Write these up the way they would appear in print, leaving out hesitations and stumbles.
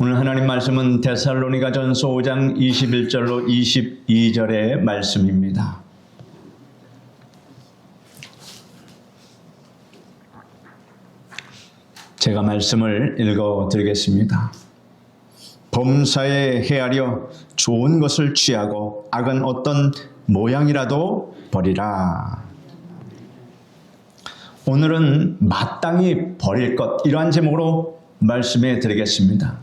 오늘 하나님 말씀은 데살로니가전서 5장 21절로 22절의 말씀입니다. 제가 말씀을 읽어드리겠습니다. 범사에 헤아려 좋은 것을 취하고 악은 어떤 모양이라도 버리라. 오늘은 마땅히 버릴 것, 이러한 제목으로 말씀해 드리겠습니다.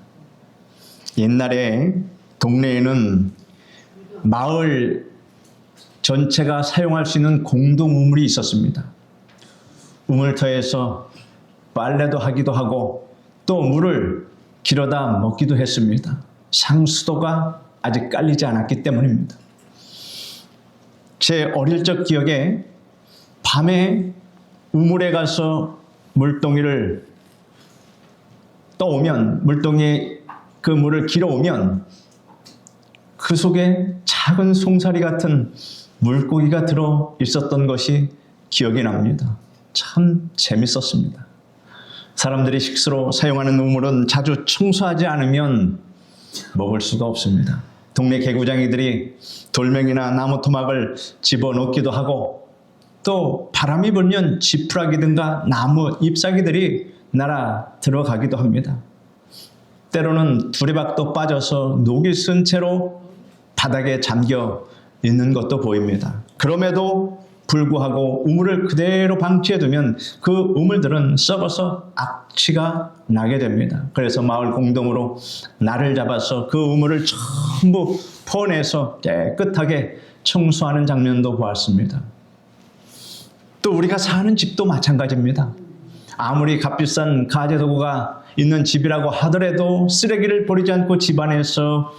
옛날에 동네에는 마을 전체가 사용할 수 있는 공동 우물이 있었습니다. 우물터에서 빨래도 하기도 하고 또 물을 길어다 먹기도 했습니다. 상수도가 아직 깔리지 않았기 때문입니다. 제 어릴 적 기억에 밤에 우물에 가서 물동이를 떠오면, 물동이에 그 물을 길어오면 그 속에 작은 송사리 같은 물고기가 들어 있었던 것이 기억이 납니다. 참 재밌었습니다. 사람들이 식수로 사용하는 우물은 자주 청소하지 않으면 먹을 수가 없습니다. 동네 개구장이들이 돌멩이나 나무 토막을 집어넣기도 하고 또 바람이 불면 지푸라기든가 나무 잎사귀들이 날아 들어가기도 합니다. 때로는 두레박도 빠져서 녹이 쓴 채로 바닥에 잠겨 있는 것도 보입니다. 그럼에도 불구하고 우물을 그대로 방치해두면 그 우물들은 썩어서 악취가 나게 됩니다. 그래서 마을 공동으로 날을 잡아서 그 우물을 전부 퍼내서 깨끗하게 청소하는 장면도 보았습니다. 또 우리가 사는 집도 마찬가지입니다. 아무리 값비싼 가재도구가 있는 집이라고 하더라도 쓰레기를 버리지 않고 집안에서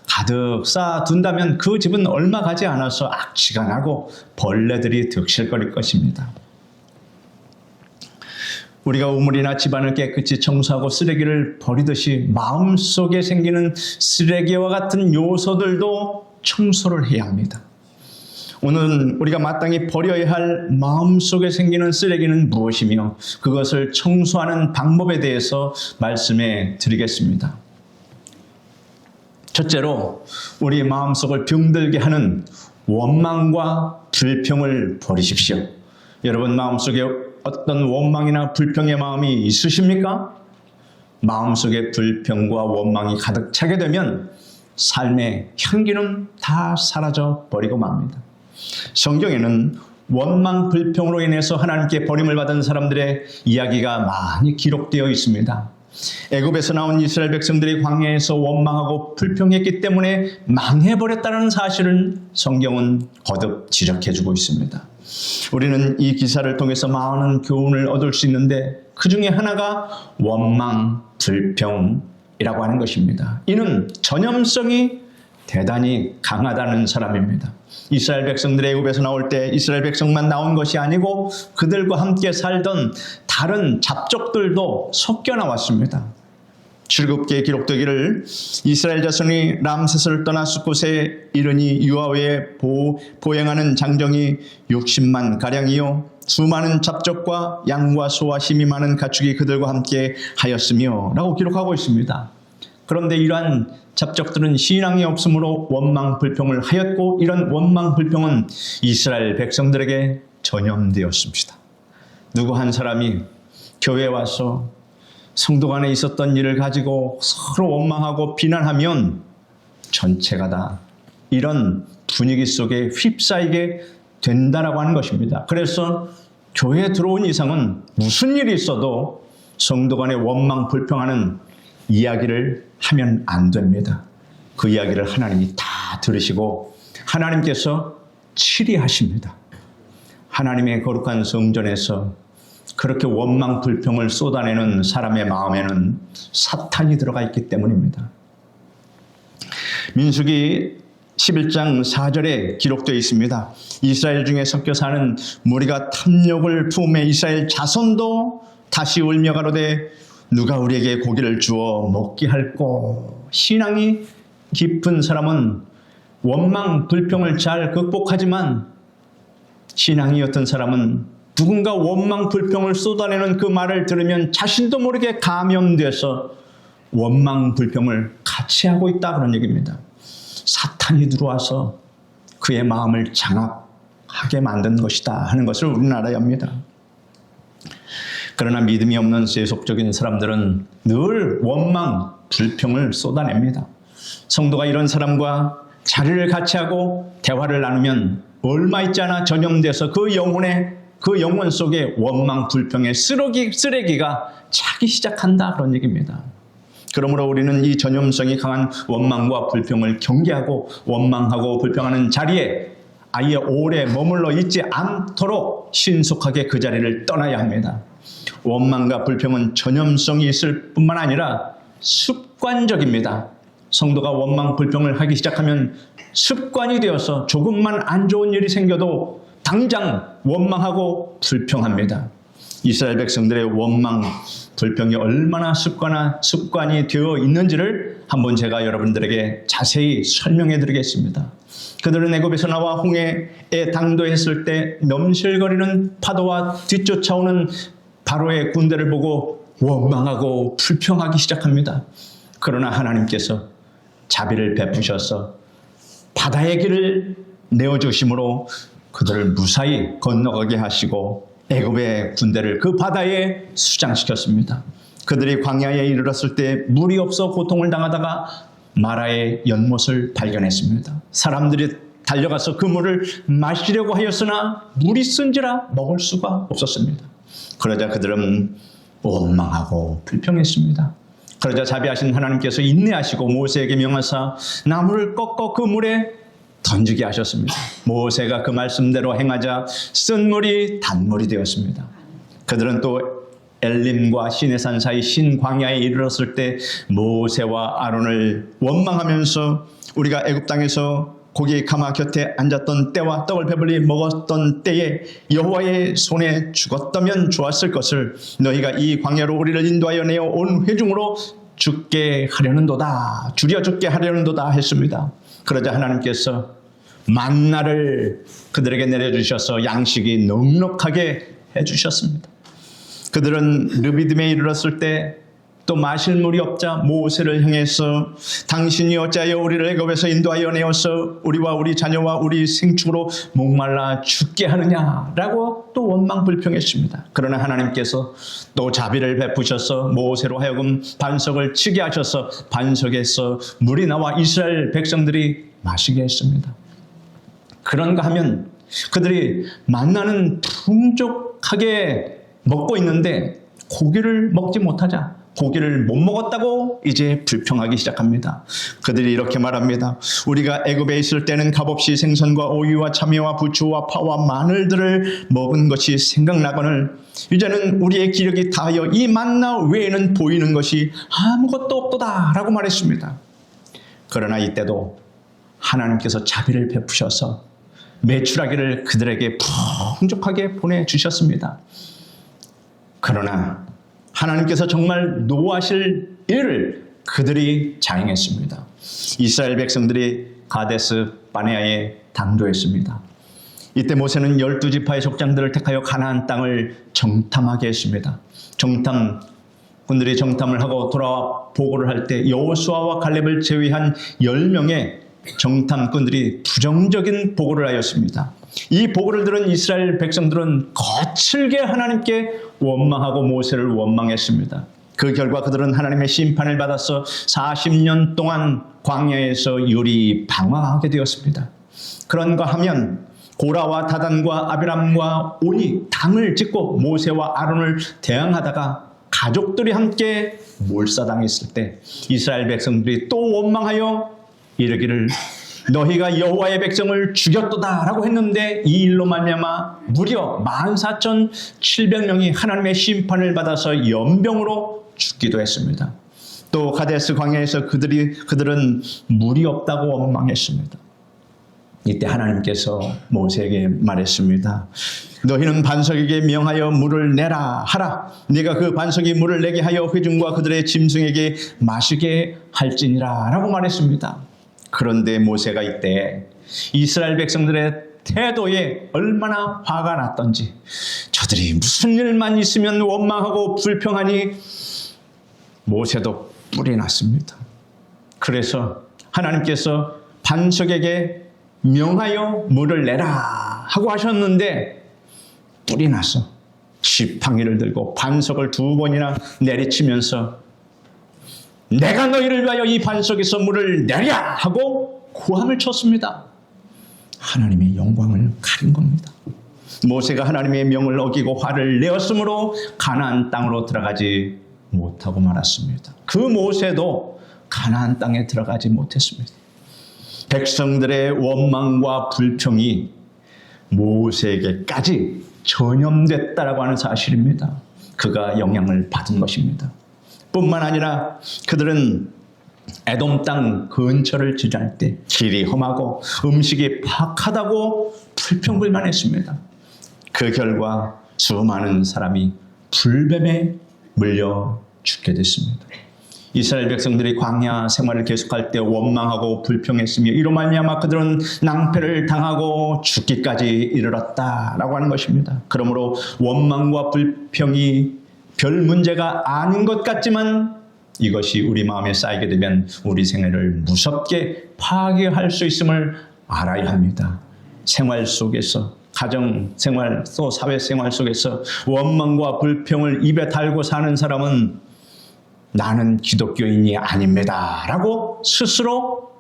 가득 쌓아둔다면 그 집은 얼마 가지 않아서 악취가 나고 벌레들이 득실거릴 것입니다. 우리가 우물이나 집안을 깨끗이 청소하고 쓰레기를 버리듯이 마음속에 생기는 쓰레기와 같은 요소들도 청소를 해야 합니다. 오늘 우리가 마땅히 버려야 할 마음속에 생기는 쓰레기는 무엇이며 그것을 청소하는 방법에 대해서 말씀해 드리겠습니다. 첫째로 우리 마음속을 병들게 하는 원망과 불평을 버리십시오. 여러분 마음속에 어떤 원망이나 불평의 마음이 있으십니까? 마음속에 불평과 원망이 가득 차게 되면 삶의 향기는 다 사라져 버리고 맙니다. 성경에는 원망, 불평으로 인해서 하나님께 버림을 받은 사람들의 이야기가 많이 기록되어 있습니다. 애굽에서 나온 이스라엘 백성들이 광야에서 원망하고 불평했기 때문에 망해버렸다는 사실을 성경은 거듭 지적해주고 있습니다. 우리는 이 기사를 통해서 많은 교훈을 얻을 수 있는데 그 중에 하나가 원망, 불평이라고 하는 것입니다. 이는 전염성이 대단히 강하다는 사람입니다. 이스라엘 백성들의 애굽에서 나올 때 이스라엘 백성만 나온 것이 아니고 그들과 함께 살던 다른 잡족들도 섞여 나왔습니다. 출애굽기에 기록되기를 이스라엘 자손이 람세스를 떠나 숫곳에 이르니 유아외에 보행하는 장정이 60만 가량이요 수많은 잡족과 양과 소와 힘이 많은 가축이 그들과 함께 하였으며 라고 기록하고 있습니다. 그런데 이러한 잡족들은 신앙이 없으므로 원망 불평을 하였고 이런 원망 불평은 이스라엘 백성들에게 전염되었습니다. 누구 한 사람이 교회에 와서 성도 간에 있었던 일을 가지고 서로 원망하고 비난하면 전체가 다 이런 분위기 속에 휩싸이게 된다라고 하는 것입니다. 그래서 교회에 들어온 이상은 무슨 일이 있어도 성도 간에 원망 불평하는 이야기를 하면 안 됩니다. 그 이야기를 하나님이 다 들으시고 하나님께서 치리하십니다. 하나님의 거룩한 성전에서 그렇게 원망 불평을 쏟아내는 사람의 마음에는 사탄이 들어가 있기 때문입니다. 민수기 11장 4절에 기록되어 있습니다. 이스라엘 중에 섞여 사는 무리가 탐욕을 품에 이스라엘 자손도 다시 울며 가로되 누가 우리에게 고기를 주어 먹게 할꼬. 신앙이 깊은 사람은 원망 불평을 잘 극복하지만 신앙이 옅은 사람은 누군가 원망 불평을 쏟아내는 그 말을 들으면 자신도 모르게 감염돼서 원망, 불평을 같이 하고 있다 그런 얘기입니다. 사탄이 들어와서 그의 마음을 장악하게 만든 것이다 하는 것을 우리는 알아야 합니다. 그러나 믿음이 없는 세속적인 사람들은 늘 원망, 불평을 쏟아냅니다. 성도가 이런 사람과 자리를 같이 하고 대화를 나누면 얼마 있지 않아 전염돼서 그 영혼 속에 원망, 불평의 쓰레기가 차기 시작한다 그런 얘기입니다. 그러므로 우리는 이 전염성이 강한 원망과 불평을 경계하고 원망하고 불평하는 자리에 아예 오래 머물러 있지 않도록 신속하게 그 자리를 떠나야 합니다. 원망과 불평은 전염성이 있을 뿐만 아니라 습관적입니다. 성도가 원망, 불평을 하기 시작하면 습관이 되어서 조금만 안 좋은 일이 생겨도 당장 원망하고 불평합니다. 이스라엘 백성들의 원망, 불평이 얼마나 습관이 되어 있는지를 한번 제가 여러분들에게 자세히 설명해 드리겠습니다. 그들은 애굽에서 나와 홍해에 당도했을 때 넘실거리는 파도와 뒤쫓아오는 바로의 군대를 보고 원망하고 불평하기 시작합니다. 그러나 하나님께서 자비를 베푸셔서 바다의 길을 내어주심으로 그들을 무사히 건너가게 하시고 애굽의 군대를 그 바다에 수장시켰습니다. 그들이 광야에 이르렀을 때 물이 없어 고통을 당하다가 마라의 연못을 발견했습니다. 사람들이 달려가서 그 물을 마시려고 하였으나 물이 쓴지라 먹을 수가 없었습니다. 그러자 그들은 원망하고 불평했습니다. 그러자 자비하신 하나님께서 인내하시고 모세에게 명하사 나무를 꺾어 그 물에 던지게 하셨습니다. 모세가 그 말씀대로 행하자 쓴 물이 단물이 되었습니다. 그들은 또 엘림과 시내산 사이 신광야에 이르렀을 때 모세와 아론을 원망하면서 우리가 애굽 땅에서 고기 가마 곁에 앉았던 때와 떡을 배불리 먹었던 때에 여호와의 손에 죽었다면 좋았을 것을 너희가 이 광야로 우리를 인도하여 내어 온 회중으로 죽게 하려는도다, 줄여 죽게 하려는도다 했습니다. 그러자 하나님께서 만나를 그들에게 내려주셔서 양식이 넉넉하게 해주셨습니다. 그들은 르비딤에 이르렀을 때 또 마실 물이 없자 모세를 향해서 당신이 어찌하여 우리를 애굽에서 인도하여 내어서 우리와 우리 자녀와 우리 생축으로 목말라 죽게 하느냐라고 또 원망 불평했습니다. 그러나 하나님께서 또 자비를 베푸셔서 모세로 하여금 반석을 치게 하셔서 반석에서 물이 나와 이스라엘 백성들이 마시게 했습니다. 그런가 하면 그들이 만나는 풍족하게 먹고 있는데 고기를 먹지 못하자 고기를 못 먹었다고 이제 불평하기 시작합니다. 그들이 이렇게 말합니다. 우리가 애굽에 있을 때는 값없이 생선과 오이와 참외와 부추와 파와 마늘들을 먹은 것이 생각나거늘 이제는 우리의 기력이 다하여 이 만나 외에는 보이는 것이 아무것도 없도다 라고 말했습니다. 그러나 이때도 하나님께서 자비를 베푸셔서 메추라기를 그들에게 풍족하게 보내주셨습니다. 그러나 하나님께서 정말 노하실 일을 그들이 자행했습니다. 이스라엘 백성들이 가데스 바네아에 당도했습니다. 이때 모세는 12지파의 족장들을 택하여 가나안 땅을 정탐하게 했습니다. 군들이 정탐을 하고 돌아와 보고를 할 때 여호수아와 갈렙을 제외한 10명의 정탐꾼들이 부정적인 보고를 하였습니다. 이 보고를 들은 이스라엘 백성들은 거칠게 하나님께 원망하고 모세를 원망했습니다. 그 결과 그들은 하나님의 심판을 받아서 40년 동안 광야에서 유리방황하게 되었습니다. 그런가 하면 고라와 다단과 아비람과 온이 당을 짓고 모세와 아론을 대항하다가 가족들이 함께 몰사당했을 때 이스라엘 백성들이 또 원망하여 이르기를 너희가 여호와의 백성을 죽였도다 라고 했는데 이 일로 말미암아 무려 14,700명이 하나님의 심판을 받아서 연병으로 죽기도 했습니다. 또 가데스 광야에서 그들은 물이 없다고 원망했습니다. 이때 하나님께서 모세에게 말했습니다. 너희는 반석에게 명하여 물을 내라 하라. 네가 그 반석이 물을 내게 하여 회중과 그들의 짐승에게 마시게 할지니라 라고 말했습니다. 그런데 모세가 이때 이스라엘 백성들의 태도에 얼마나 화가 났던지 저들이 무슨 일만 있으면 원망하고 불평하니 모세도 뿔이 났습니다. 그래서 하나님께서 반석에게 명하여 물을 내라 하고 하셨는데 뿔이 나서 지팡이를 들고 반석을 2번이나 내리치면서 내가 너희를 위하여 이 반석에서 물을 내랴 하고 고함을 쳤습니다. 하나님의 영광을 가린 겁니다. 모세가 하나님의 명을 어기고 화를 내었으므로 가나안 땅으로 들어가지 못하고 말았습니다. 그 모세도 가나안 땅에 들어가지 못했습니다. 백성들의 원망과 불평이 모세에게까지 전염됐다라고 하는 사실입니다. 그가 영향을 받은 것입니다. 뿐만 아니라 그들은 에돔 땅 근처를 지날 때 길이 험하고 음식이 박하다고 불평불만했습니다. 그 결과 수많은 사람이 불뱀에 물려 죽게 됐습니다. 이스라엘 백성들이 광야 생활을 계속할 때 원망하고 불평했으며 이로 말미암아 그들은 낭패를 당하고 죽기까지 이르렀다라고 하는 것입니다. 그러므로 원망과 불평이 별 문제가 아닌 것 같지만 이것이 우리 마음에 쌓이게 되면 우리 생애를 무섭게 파괴할 수 있음을 알아야 합니다. 생활 속에서 가정생활 또 사회생활 속에서 원망과 불평을 입에 달고 사는 사람은 나는 기독교인이 아닙니다 라고 스스로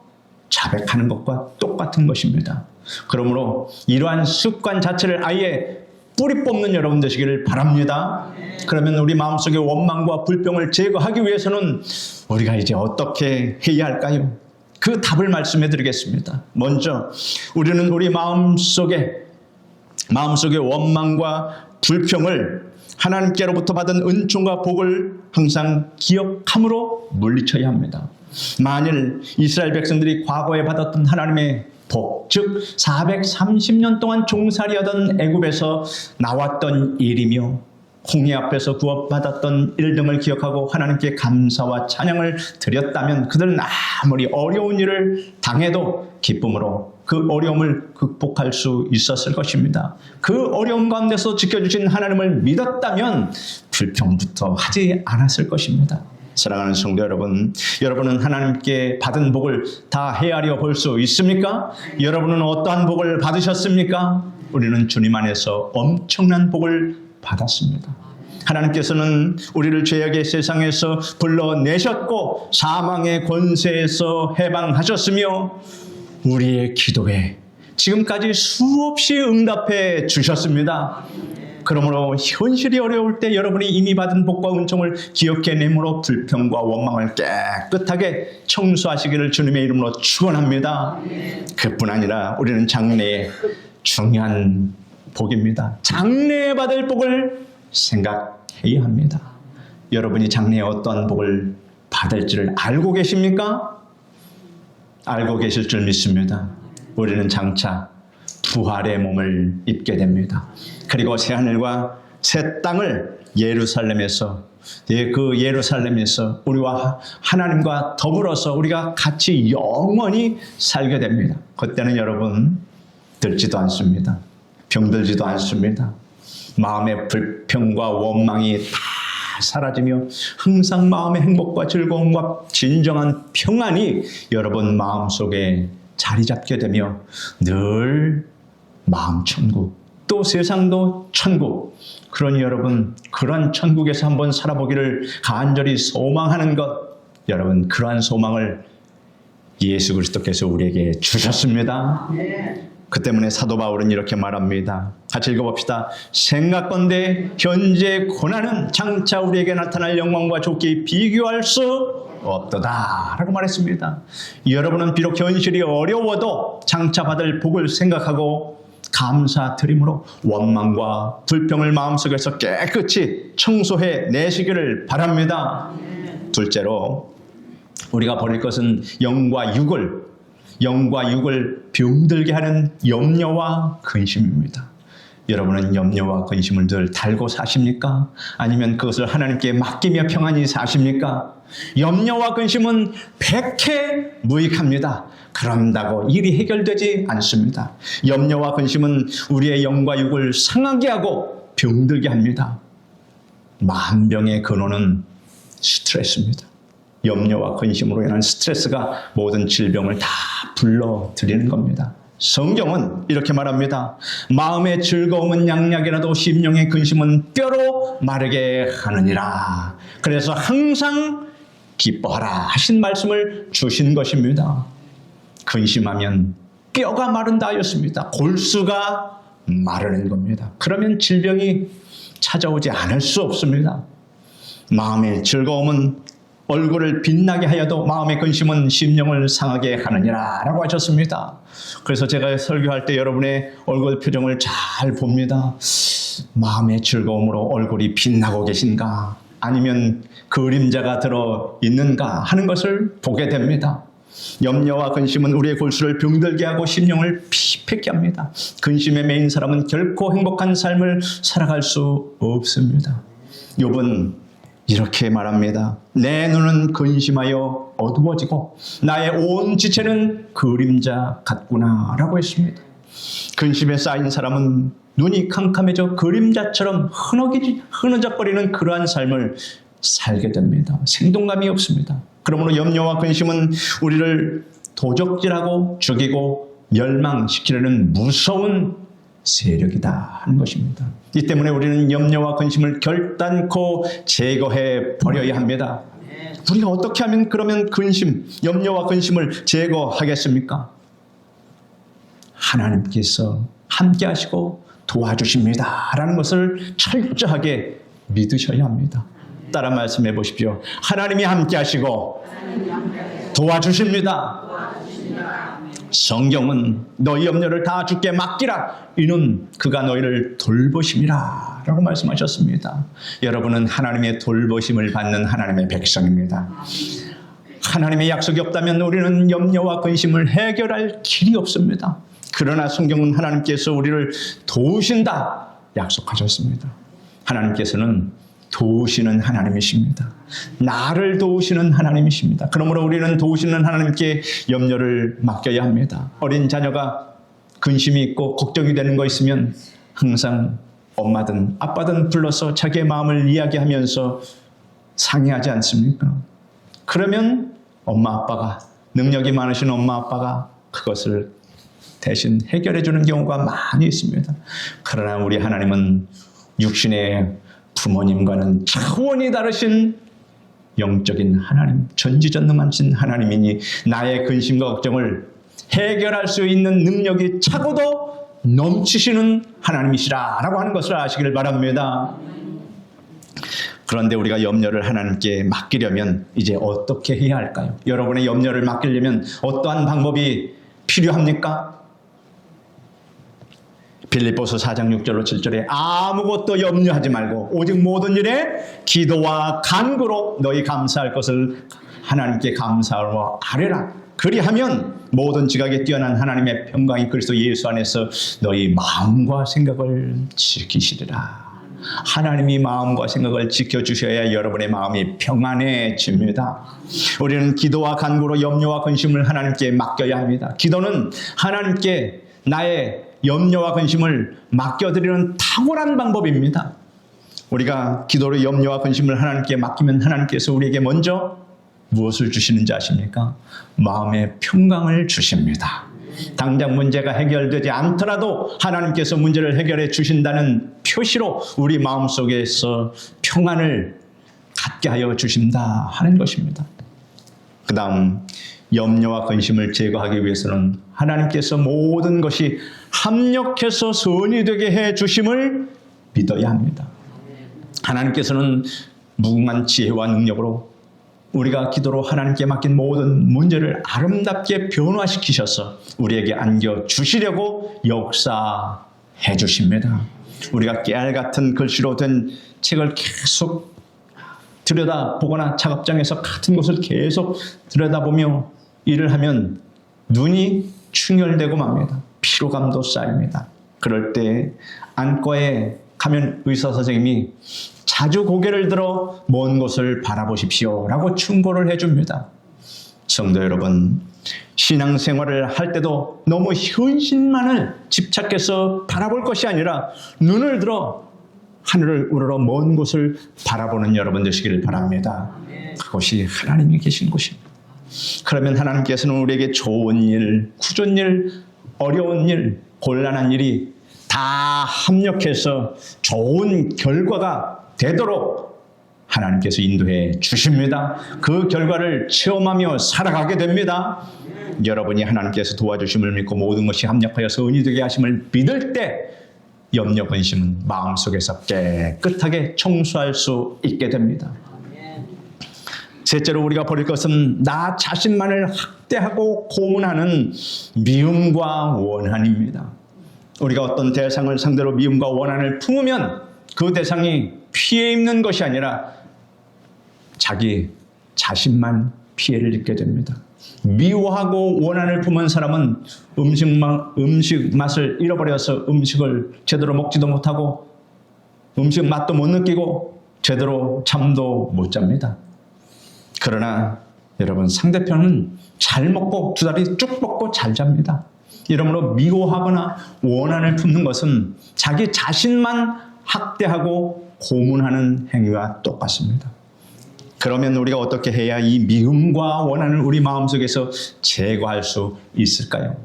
자백하는 것과 똑같은 것입니다. 그러므로 이러한 습관 자체를 아예 뿌리 뽑는 여러분 되시기를 바랍니다. 그러면 우리 마음속의 원망과 불평을 제거하기 위해서는 우리가 이제 어떻게 해야 할까요? 그 답을 말씀해 드리겠습니다. 먼저 우리는 우리 마음속의 원망과 불평을 하나님께로부터 받은 은총과 복을 항상 기억함으로 물리쳐야 합니다. 만일 이스라엘 백성들이 과거에 받았던 하나님의 복, 즉 430년 동안 종살이하던 애굽에서 나왔던 일이며 홍해 앞에서 구원받았던 일 등을 기억하고 하나님께 감사와 찬양을 드렸다면 그들은 아무리 어려운 일을 당해도 기쁨으로 그 어려움을 극복할 수 있었을 것입니다. 그 어려움 가운데서 지켜주신 하나님을 믿었다면 불평부터 하지 않았을 것입니다. 사랑하는 성도 여러분, 여러분은 하나님께 받은 복을 다 헤아려 볼 수 있습니까? 여러분은 어떠한 복을 받으셨습니까? 우리는 주님 안에서 엄청난 복을 받았습니다. 하나님께서는 우리를 죄악의 세상에서 불러내셨고 사망의 권세에서 해방하셨으며 우리의 기도에 지금까지 수없이 응답해 주셨습니다. 그러므로 현실이 어려울 때 여러분이 이미 받은 복과 은총을 기억해내므로 불평과 원망을 깨끗하게 청소하시기를 주님의 이름으로 축원합니다. 그뿐 아니라 우리는 장래에 중요한 복입니다. 장래에 받을 복을 생각해야 합니다. 여러분이 장래에 어떠한 복을 받을지를 알고 계십니까? 알고 계실 줄 믿습니다. 우리는 장차 부활의 몸을 입게 됩니다. 그리고 새하늘과 새 땅을 예루살렘에서 우리와 하나님과 더불어서 우리가 같이 영원히 살게 됩니다. 그때는 여러분 들지도 않습니다. 병들지도 않습니다. 마음의 불평과 원망이 다 사라지며 항상 마음의 행복과 즐거움과 진정한 평안이 여러분 마음속에 자리 잡게 되며 늘 마음 천국 또 세상도 천국, 그러니 여러분 그러한 천국에서 한번 살아보기를 간절히 소망하는 것, 여러분 그러한 소망을 예수 그리스도께서 우리에게 주셨습니다. 그 때문에 사도 바울은 이렇게 말합니다. 같이 읽어봅시다. 생각건대 현재 고난은 장차 우리에게 나타날 영광과 좋게 비교할 수 없도다 라고 말했습니다. 여러분은 비록 현실이 어려워도 장차 받을 복을 생각하고 감사드림으로 원망과 불평을 마음속에서 깨끗이 청소해 내시기를 바랍니다. 둘째로 우리가 버릴 것은 영과 육을 병들게 하는 염려와 근심입니다. 여러분은 염려와 근심을 늘 달고 사십니까? 아니면 그것을 하나님께 맡기며 평안히 사십니까? 염려와 근심은 백해 무익합니다. 그런다고 일이 해결되지 않습니다. 염려와 근심은 우리의 영과 육을 상하게 하고 병들게 합니다. 만병의 근원은 스트레스입니다. 염려와 근심으로 인한 스트레스가 모든 질병을 다 불러들이는 겁니다. 성경은 이렇게 말합니다. 마음의 즐거움은 양약이라도 심령의 근심은 뼈로 마르게 하느니라. 그래서 항상 기뻐하라 하신 말씀을 주신 것입니다. 근심하면 뼈가 마른다 하였습니다. 골수가 마르는 겁니다. 그러면 질병이 찾아오지 않을 수 없습니다. 마음의 즐거움은 얼굴을 빛나게 하여도 마음의 근심은 심령을 상하게 하느니라 라고 하셨습니다. 그래서 제가 설교할 때 여러분의 얼굴 표정을 잘 봅니다. 마음의 즐거움으로 얼굴이 빛나고 계신가 아니면 그림자가 들어있는가 하는 것을 보게 됩니다. 염려와 근심은 우리의 골수를 병들게 하고 심령을 피폐케 합니다. 근심에 매인 사람은 결코 행복한 삶을 살아갈 수 없습니다. 욥은 이렇게 말합니다. 내 눈은 근심하여 어두워지고 나의 온 지체는 그림자 같구나 라고 했습니다. 근심에 쌓인 사람은 눈이 캄캄해져 그림자처럼 흐느적거리는 그러한 삶을 살게 됩니다. 생동감이 없습니다. 그러므로 염려와 근심은 우리를 도적질하고 죽이고 멸망시키려는 무서운 세력이다 하는 것입니다. 이 때문에 우리는 염려와 근심을 결단코 제거해 버려야 합니다. 우리가 어떻게 하면 그러면 근심, 염려와 근심을 제거하겠습니까? 하나님께서 함께 하시고 도와주십니다 라는 것을 철저하게 믿으셔야 합니다. 따라 말씀해 보십시오. 하나님이 함께 하시고 도와주십니다. 성경은 너희 염려를 다 주께 맡기라. 이는 그가 너희를 돌보심이라 라고 말씀하셨습니다. 여러분은 하나님의 돌보심을 받는 하나님의 백성입니다. 하나님의 약속이 없다면 우리는 염려와 근심을 해결할 길이 없습니다. 그러나 성경은 하나님께서 우리를 도우신다 약속하셨습니다. 하나님께서는 도우시는 하나님이십니다. 나를 도우시는 하나님이십니다. 그러므로 우리는 도우시는 하나님께 염려를 맡겨야 합니다. 어린 자녀가 근심이 있고 걱정이 되는 거 있으면 항상 엄마든 아빠든 불러서 자기의 마음을 이야기하면서 상의하지 않습니까? 그러면 엄마 아빠가, 능력이 많으신 엄마 아빠가 그것을 대신 해결해 주는 경우가 많이 있습니다. 그러나 우리 하나님은 육신의 부모님과는 차원이 다르신 영적인 하나님, 전지전능하신 하나님이니 나의 근심과 걱정을 해결할 수 있는 능력이 차고도 넘치시는 하나님이시라 라고 하는 것을 아시기를 바랍니다. 그런데 우리가 염려를 하나님께 맡기려면 이제 어떻게 해야 할까요? 여러분의 염려를 맡기려면 어떠한 방법이 필요합니까? 빌립보서 4장 6절로 7절에 아무것도 염려하지 말고 오직 모든 일에 기도와 간구로 너희 감사할 것을 하나님께 감사하고 아뢰라. 그리하면 모든 지각에 뛰어난 하나님의 평강이 그리스도 예수 안에서 너희 마음과 생각을 지키시리라. 하나님이 마음과 생각을 지켜주셔야 여러분의 마음이 평안해집니다. 우리는 기도와 간구로 염려와 근심을 하나님께 맡겨야 합니다. 기도는 하나님께 나의 염려와 근심을 맡겨드리는 탁월한 방법입니다. 우리가 기도로 염려와 근심을 하나님께 맡기면 하나님께서 우리에게 먼저 무엇을 주시는지 아십니까? 마음의 평강을 주십니다. 당장 문제가 해결되지 않더라도 하나님께서 문제를 해결해 주신다는 표시로 우리 마음속에서 평안을 갖게 하여 주신다 하는 것입니다. 그 다음 염려와 근심을 제거하기 위해서는 하나님께서 모든 것이 합력해서 선이 되게 해 주심을 믿어야 합니다. 하나님께서는 무궁한 지혜와 능력으로 우리가 기도로 하나님께 맡긴 모든 문제를 아름답게 변화시키셔서 우리에게 안겨주시려고 역사해 주십니다. 우리가 깨알 같은 글씨로 된 책을 계속 들여다보거나 작업장에서 같은 것을 계속 들여다보며 일을 하면 눈이 충혈되고 맙니다. 피로감도 쌓입니다. 그럴 때 안과에 가면 의사 선생님이 자주 고개를 들어 먼 곳을 바라보십시오 라고 충고를 해줍니다. 성도 여러분, 신앙생활을 할 때도 너무 현실만을 집착해서 바라볼 것이 아니라 눈을 들어 하늘을 우러러 먼 곳을 바라보는 여러분 되시기를 바랍니다. 그것이 하나님이 계신 곳입니다. 그러면 하나님께서는 우리에게 좋은 일, 굳은 일, 어려운 일, 곤란한 일이 다 합력해서 좋은 결과가 되도록 하나님께서 인도해 주십니다. 그 결과를 체험하며 살아가게 됩니다. 여러분이 하나님께서 도와주심을 믿고 모든 것이 합력하여서 은이 되게 하심을 믿을 때 염려 근심은 마음속에서 깨끗하게 청소할 수 있게 됩니다. 셋째로 우리가 버릴 것은 나 자신만을 학대하고 고문하는 미움과 원한입니다. 우리가 어떤 대상을 상대로 미움과 원한을 품으면 그 대상이 피해 입는 것이 아니라 자기 자신만 피해를 입게 됩니다. 미워하고 원한을 품은 사람은 음식 맛을 잃어버려서 음식을 제대로 먹지도 못하고 음식 맛도 못 느끼고 제대로 잠도 못 잡니다. 그러나 여러분, 상대편은 잘 먹고 두 다리 쭉 뻗고 잘 잡니다. 이러므로 미워하거나 원한을 품는 것은 자기 자신만 학대하고 고문하는 행위와 똑같습니다. 그러면 우리가 어떻게 해야 이 미움과 원한을 우리 마음속에서 제거할 수 있을까요?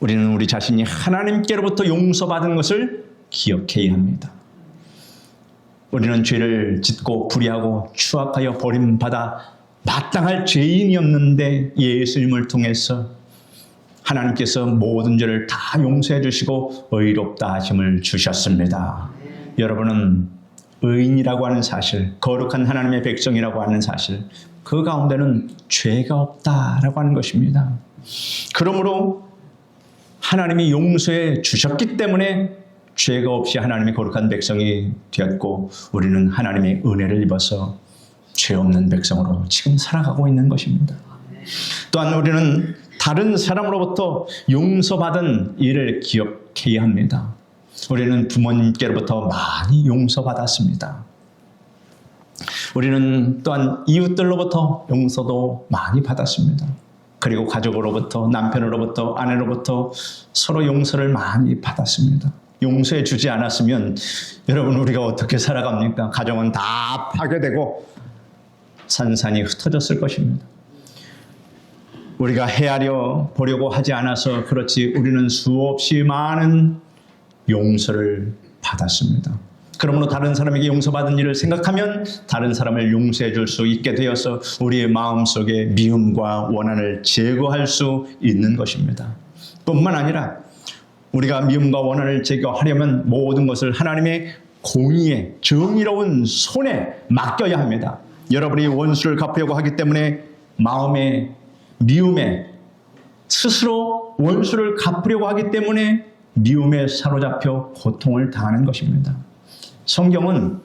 우리는 우리 자신이 하나님께로부터 용서받은 것을 기억해야 합니다. 우리는 죄를 짓고 불의하고 추악하여 버림받아 마땅할 죄인이었는데 예수님을 통해서 하나님께서 모든 죄를 다 용서해 주시고 의롭다 하심을 주셨습니다. 여러분은 의인이라고 하는 사실, 거룩한 하나님의 백성이라고 하는 사실, 그 가운데는 죄가 없다라고 하는 것입니다. 그러므로 하나님이 용서해 주셨기 때문에 죄가 없이 하나님의 거룩한 백성이 되었고 우리는 하나님의 은혜를 입어서 죄 없는 백성으로 지금 살아가고 있는 것입니다. 또한 우리는 다른 사람으로부터 용서받은 일을 기억해야 합니다. 우리는 부모님께로부터 많이 용서받았습니다. 우리는 또한 이웃들로부터 용서도 많이 받았습니다. 그리고 가족으로부터, 남편으로부터, 아내로부터 서로 용서를 많이 받았습니다. 용서해 주지 않았으면 여러분, 우리가 어떻게 살아갑니까? 가정은 다 파괴되고 산산이 흩어졌을 것입니다. 우리가 헤아려 보려고 하지 않아서 그렇지 우리는 수없이 많은 용서를 받았습니다. 그러므로 다른 사람에게 용서받은 일을 생각하면 다른 사람을 용서해 줄 수 있게 되어서 우리의 마음속에 미움과 원한을 제거할 수 있는 것입니다. 뿐만 아니라 우리가 미움과 원한을 제거하려면 모든 것을 하나님의 공의의 정의로운 손에 맡겨야 합니다. 여러분이 원수를 갚으려고 하기 때문에 마음의 미움에 스스로 원수를 갚으려고 하기 때문에 미움에 사로잡혀 고통을 당하는 것입니다. 성경은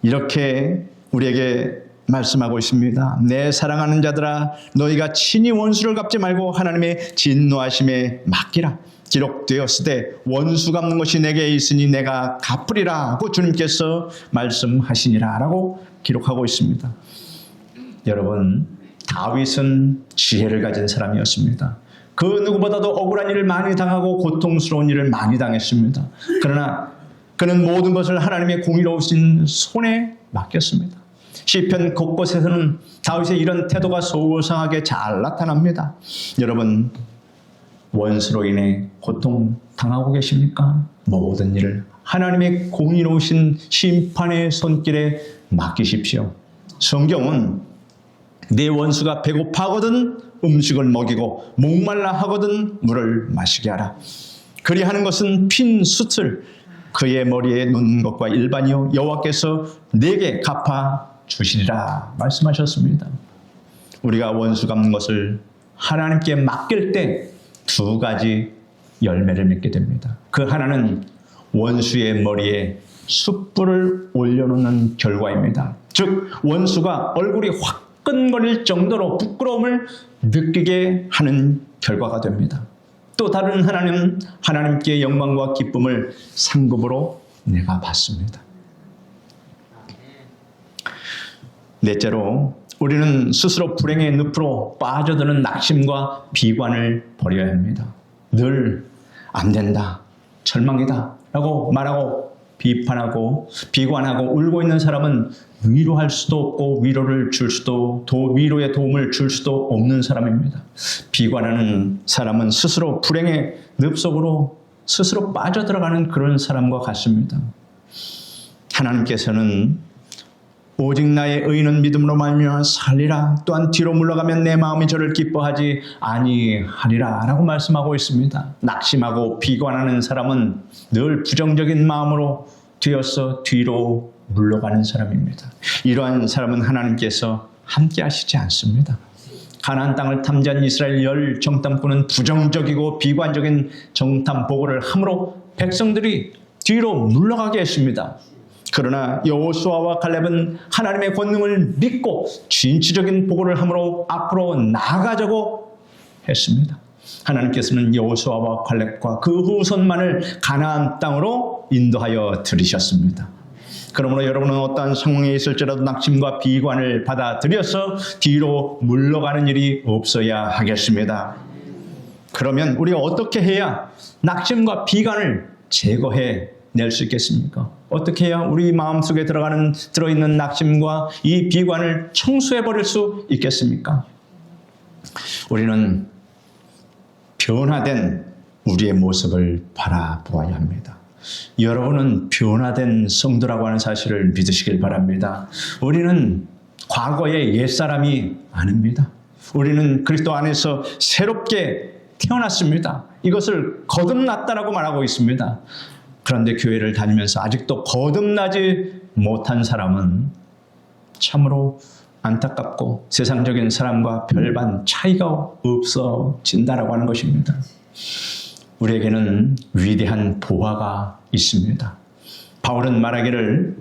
이렇게 우리에게 말씀하고 있습니다. 내 사랑하는 자들아, 너희가 친히 원수를 갚지 말고 하나님의 진노하심에 맡기라. 기록되었으되 원수 갚는 것이 내게 있으니 내가 갚으리라 하고 주님께서 말씀하시니라 라고 기록하고 있습니다. 여러분, 다윗은 지혜를 가진 사람이었습니다. 그 누구보다도 억울한 일을 많이 당하고 고통스러운 일을 많이 당했습니다. 그러나 그는 모든 것을 하나님의 공의로우신 손에 맡겼습니다. 시편 곳곳에서는 다윗의 이런 태도가 소상하게 잘 나타납니다. 여러분, 원수로 인해 고통 당하고 계십니까? 모든 일을 하나님의 공의로우신 심판의 손길에 맡기십시오. 성경은 내 원수가 배고파하거든 음식을 먹이고 목말라 하거든 물을 마시게 하라. 그리하는 것은 핀 숯을 그의 머리에 놓는 것과 일반이요 여호와께서 내게 갚아 주시리라 말씀하셨습니다. 우리가 원수 갚는 것을 하나님께 맡길 때 두 가지 열매를 맺게 됩니다. 그 하나는 원수의 머리에 숯불을 올려놓는 결과입니다. 즉 원수가 얼굴이 화끈거릴 정도로 부끄러움을 느끼게 하는 결과가 됩니다. 또 다른 하나는 하나님께 영광과 기쁨을 상급으로 내가 받습니다. 넷째로 우리는 스스로 불행의 늪으로 빠져드는 낙심과 비관을 버려야 합니다. 늘 안 된다, 절망이다 라고 말하고 비판하고 비관하고 울고 있는 사람은 위로할 수도 없고 위로를 줄 수도 위로의 도움을 줄 수도 없는 사람입니다. 비관하는 사람은 스스로 불행의 늪속으로 스스로 빠져들어가는 그런 사람과 같습니다. 하나님께서는 오직 나의 의인은 믿음으로 말미암아 살리라. 또한 뒤로 물러가면 내 마음이 저를 기뻐하지 아니하리라 라고 말씀하고 있습니다. 낙심하고 비관하는 사람은 늘 부정적인 마음으로 되어서 뒤로 물러가는 사람입니다. 이러한 사람은 하나님께서 함께 하시지 않습니다. 가나안 땅을 탐지한 이스라엘 열 정탐꾼은 부정적이고 비관적인 정탐 보고를 함으로 백성들이 뒤로 물러가게 했습니다. 그러나 여호수아와 갈렙은 하나님의 권능을 믿고 진취적인 보고를 함으로 앞으로 나아가자고 했습니다. 하나님께서는 여호수아와 갈렙과 그 후손만을 가나안 땅으로 인도하여 들이셨습니다. 그러므로 여러분은 어떠한 상황에 있을지라도 낙심과 비관을 받아들여서 뒤로 물러가는 일이 없어야 하겠습니다. 그러면 우리가 어떻게 해야 낙심과 비관을 제거해 낼 수 있겠습니까? 어떻게 해야 우리 마음속에 들어있는 낙심과 이 비관을 청소해 버릴 수 있겠습니까? 우리는 변화된 우리의 모습을 바라보아야 합니다. 여러분은 변화된 성도라고 하는 사실을 믿으시길 바랍니다. 우리는 과거의 옛사람이 아닙니다. 우리는 그리스도 안에서 새롭게 태어났습니다. 이것을 거듭났다라고 말하고 있습니다. 그런데 교회를 다니면서 아직도 거듭나지 못한 사람은 참으로 안타깝고 세상적인 사람과 별반 차이가 없어진다라고 하는 것입니다. 우리에게는 위대한 보화가 있습니다. 바울은 말하기를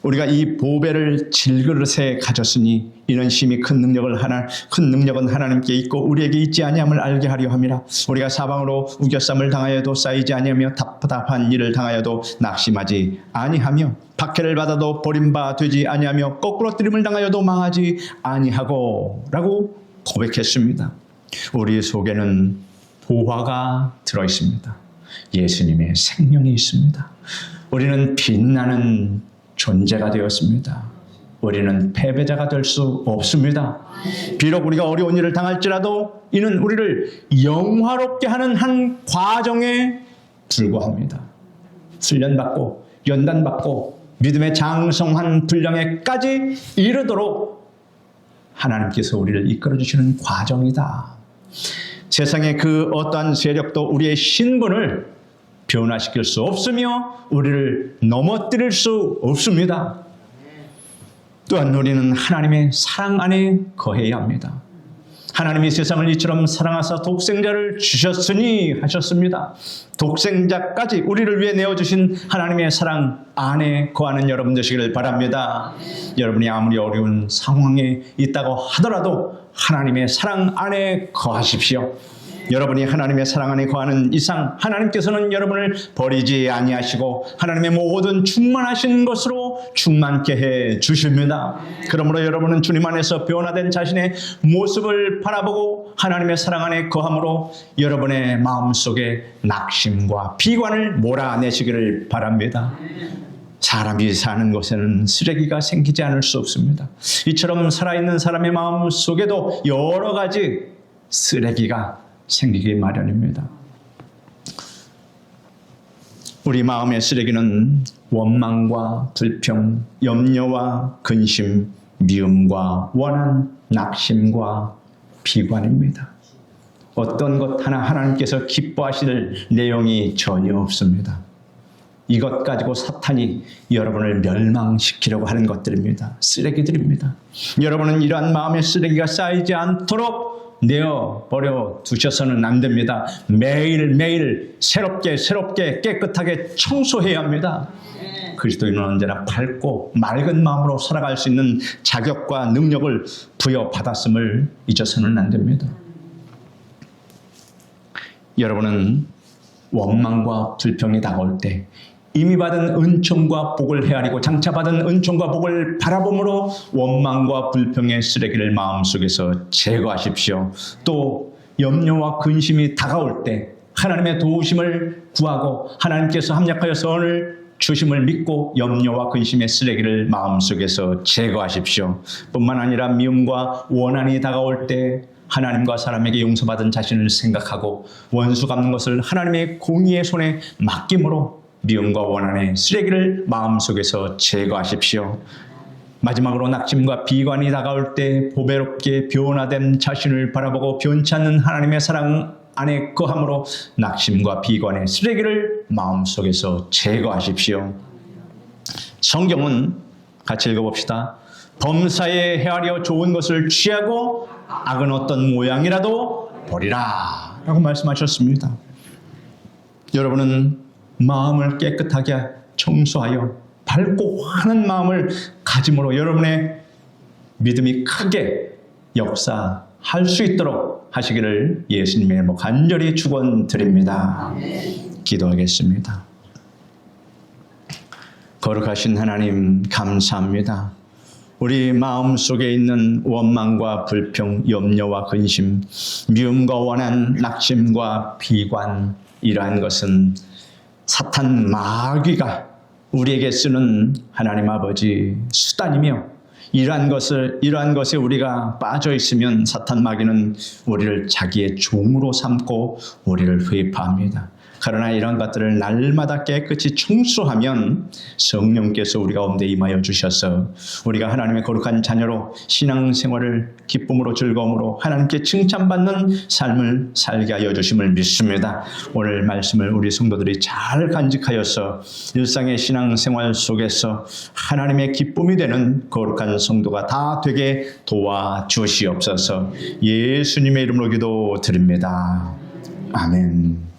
우리가 이 보배를 질그릇에 가졌으니 이는 심히 큰 능력은 하나님께 있고 우리에게 있지 아니함을 알게 하려 함이라. 우리가 사방으로 우겨쌈을 당하여도 쌓이지 아니하며 답답한 일을 당하여도 낙심하지 아니하며 박해를 받아도 버림바 되지 아니하며 거꾸로 뜨림을 당하여도 망하지 아니하고 라고 고백했습니다. 우리 속에는 보화가 들어있습니다. 예수님의 생명이 있습니다. 우리는 빛나는 존재가 되었습니다. 우리는 패배자가 될 수 없습니다. 비록 우리가 어려운 일을 당할지라도 이는 우리를 영화롭게 하는 한 과정에 불과합니다. 훈련받고 연단받고 믿음의 장성한 분량에까지 이르도록 하나님께서 우리를 이끌어주시는 과정이다. 세상의 그 어떠한 세력도 우리의 신분을 변화시킬 수 없으며 우리를 넘어뜨릴 수 없습니다. 또한 우리는 하나님의 사랑 안에 거해야 합니다. 하나님이 세상을 이처럼 사랑하사 독생자를 주셨으니 하셨습니다. 독생자까지 우리를 위해 내어주신 하나님의 사랑 안에 거하는 여러분 되시기를 바랍니다. 여러분이 아무리 어려운 상황에 있다고 하더라도 하나님의 사랑 안에 거하십시오. 여러분이 하나님의 사랑 안에 거하는 이상 하나님께서는 여러분을 버리지 아니하시고 하나님의 모든 충만하신 것으로 충만케 해 주십니다. 그러므로 여러분은 주님 안에서 변화된 자신의 모습을 바라보고 하나님의 사랑 안에 거함으로 여러분의 마음속에 낙심과 비관을 몰아내시기를 바랍니다. 사람이 사는 곳에는 쓰레기가 생기지 않을 수 없습니다. 이처럼 살아있는 사람의 마음 속에도 여러 가지 쓰레기가 생기기 마련입니다. 우리 마음의 쓰레기는 원망과 불평, 염려와 근심, 미움과 원한, 낙심과 비관입니다. 어떤 것 하나 하나님께서 기뻐하실 내용이 전혀 없습니다. 이것 가지고 사탄이 여러분을 멸망시키려고 하는 것들입니다. 쓰레기들입니다. 여러분은 이러한 마음의 쓰레기가 쌓이지 않도록 내어버려 두셔서는 안 됩니다. 매일매일 새롭게 깨끗하게 청소해야 합니다. 그리스도인은 언제나 밝고 맑은 마음으로 살아갈 수 있는 자격과 능력을 부여받았음을 잊어서는 안 됩니다. 여러분은 원망과 불평이 다가올 때 이미 받은 은총과 복을 헤아리고 장차 받은 은총과 복을 바라봄으로 원망과 불평의 쓰레기를 마음속에서 제거하십시오. 또 염려와 근심이 다가올 때 하나님의 도우심을 구하고 하나님께서 합력하여 선을 주심을 믿고 염려와 근심의 쓰레기를 마음속에서 제거하십시오. 뿐만 아니라 미움과 원한이 다가올 때 하나님과 사람에게 용서받은 자신을 생각하고 원수 갚는 것을 하나님의 공의의 손에 맡김으로 미움과 원한의 쓰레기를 마음속에서 제거하십시오. 마지막으로 낙심과 비관이 다가올 때 보배롭게 변화된 자신을 바라보고 변치 않는 하나님의 사랑 안에 거함으로 낙심과 비관의 쓰레기를 마음속에서 제거하십시오. 성경은 같이 읽어봅시다. 범사에 헤아려 좋은 것을 취하고 악은 어떤 모양이라도 버리라 라고 말씀하셨습니다. 여러분은 마음을 깨끗하게 청소하여 밝고 환한 마음을 가짐으로 여러분의 믿음이 크게 역사할 수 있도록 하시기를 예수님의 이름으로 간절히 축원드립니다. 기도하겠습니다. 거룩하신 하나님 감사합니다. 우리 마음속에 있는 원망과 불평, 염려와 근심, 미움과 원한, 낙심과 비관, 이러한 것은 사탄 마귀가 우리에게 쓰는 하나님 아버지 수단이며, 이러한 것에 우리가 빠져 있으면 사탄 마귀는 우리를 자기의 종으로 삼고 우리를 회파합니다. 그러나 이런 것들을 날마다 깨끗이 청소하면 성령께서 우리 가운데 임하여 주셔서 우리가 하나님의 거룩한 자녀로 신앙생활을 기쁨으로 즐거움으로 하나님께 칭찬받는 삶을 살게 하여 주심을 믿습니다. 오늘 말씀을 우리 성도들이 잘 간직하여서 일상의 신앙생활 속에서 하나님의 기쁨이 되는 거룩한 성도가 다 되게 도와주시옵소서. 예수님의 이름으로 기도드립니다. 아멘.